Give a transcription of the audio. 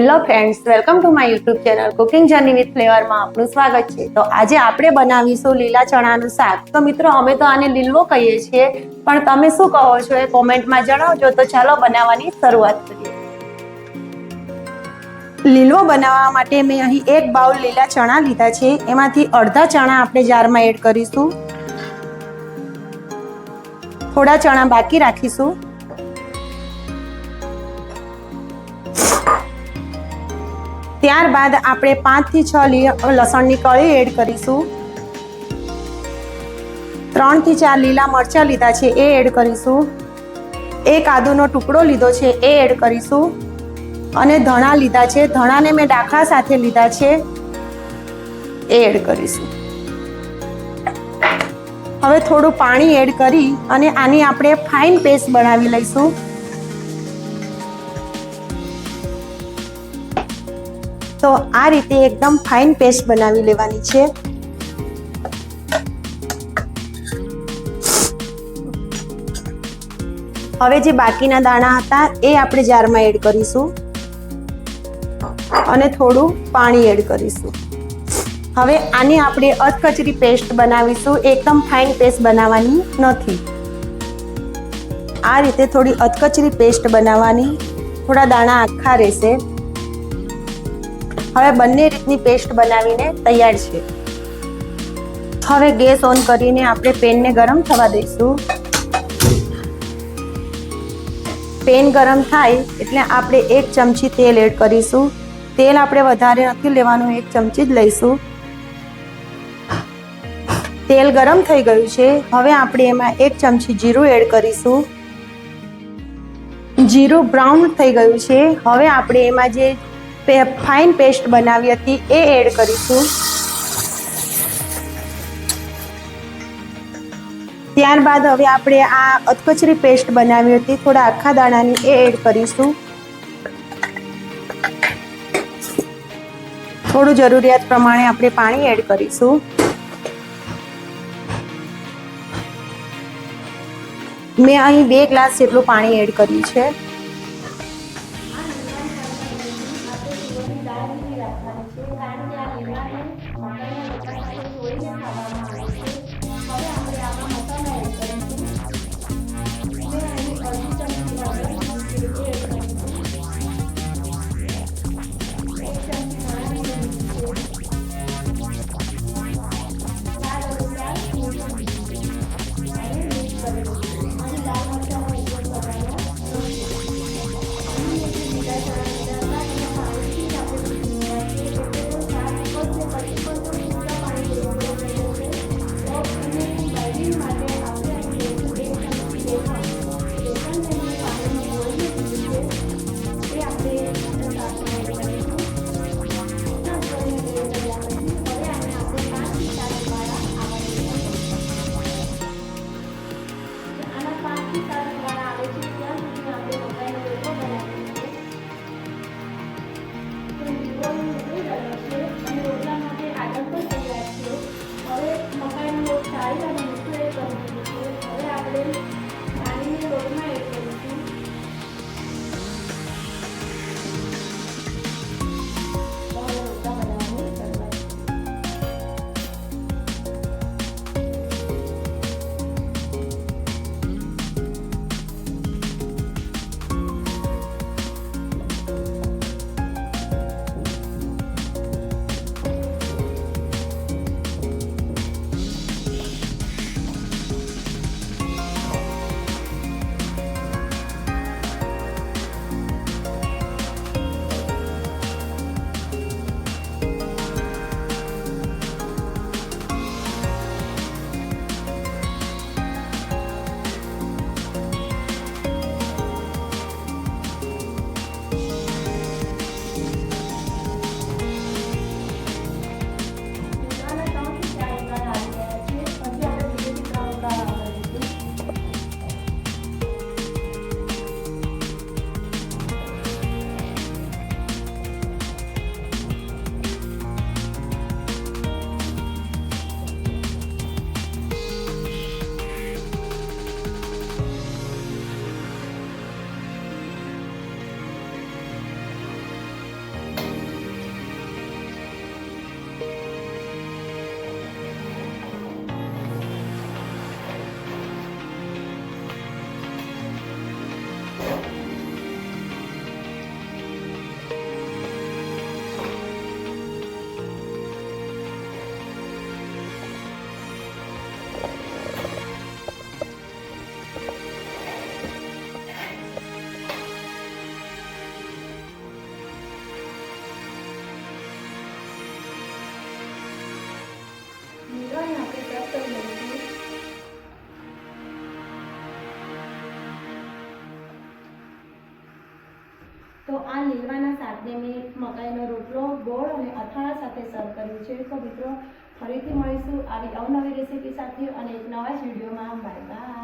Hello friends, welcome to my YouTube channel cooking journey with ફ્લેવરમાં આપનું સ્વાગત છે। તો આજે આપણે બનાવીશું લીલા ચણાનું શાક। તો મિત્રો, અમે તો આને લીલવો કહીએ છીએ, પણ તમે શું કહો છો એ કોમેન્ટમાં જણાવજો। તો ચાલો બનાવવાની શરૂઆત કરીએ। લીલવો બનાવવા માટે મેં અહીં એક બાઉલ લીલા ચણા લીધા છે। એમાંથી અડધા ચણા આપણે જારમાં એડ કરીશું, થોડા ચણા બાકી રાખીશું। ત્યારબાદ આપણે 5 થી 6 લસણની કળી એડ કરીશું, 3 થી 4 લીલા મરચાં લીધા છે એ એડ કરીશું, એક આદુનો ટુકડો લીધો છે એ એડ કરીશું, અને ધાણા લીધા છે, ધાણાને મેં ડાખા સાથે લીધા છે એ એડ કરીશું। હવે થોડું પાણી એડ કરી અને આની આપણે ફાઇન પેસ્ટ બનાવી લઈશું। તો આ રીતે એકદમ ફાઇન પેસ્ટ બનાવી લેવાની છે। હવે જે બાકીના દાણા હતા એ આપણે જારમાં એડ કરીશું અને થોડું પાણી એડ કરીશું। હવે આની આપણે અધકચરી પેસ્ટ બનાવીશું, એકદમ ફાઇન પેસ્ટ બનાવવાની નથી। આ રીતે થોડી અધકચરી પેસ્ટ બનાવવાની, થોડા દાણા આખા રહેશે। હવે બંને રીતની પેસ્ટ બનાવીને તૈયાર છે। હવે ગેસ ઓન કરીને આપણે પેનને ગરમ થવા દઈશું। પેન ગરમ થાય એટલે આપણે 1 ચમચી તેલ એડ કરીશું। તેલ આપણે વધારે નથી લેવાનું, 1 ચમચી જ લઈશું। તેલ ગરમ થઈ ગયું છે। હવે આપણે એમાં 1 ચમચી જીરું એડ કરીશું। જીરું બ્રાઉન થઈ ગયું છે। હવે આપણે એમાં જે ફાઇન પેસ્ટ બનાવી હતી એ એડ કરીશું। ત્યારબાદ હવે આપણે આ અધકચરી પેસ્ટ બનાવી હતી થોડા આખા દાણાની એ એડ કરીશું। થોડું જરૂરિયાત પ્રમાણે આપણે પાણી એડ કરીશું। મેં અહીં 2 ગ્લાસ જેટલું પાણી એડ કર્યું છે। તો આ લીલવાના શાકને મેં મકાઈનો રોટલો ગોળ અને અથાણા સાથે સર્વ કર્યું છે. તો મિત્રો ફરીથી મળીશું આવી અવનવી રેસીપી સાથે અને એક નવા જ વિડીયોમાં. Bye bye.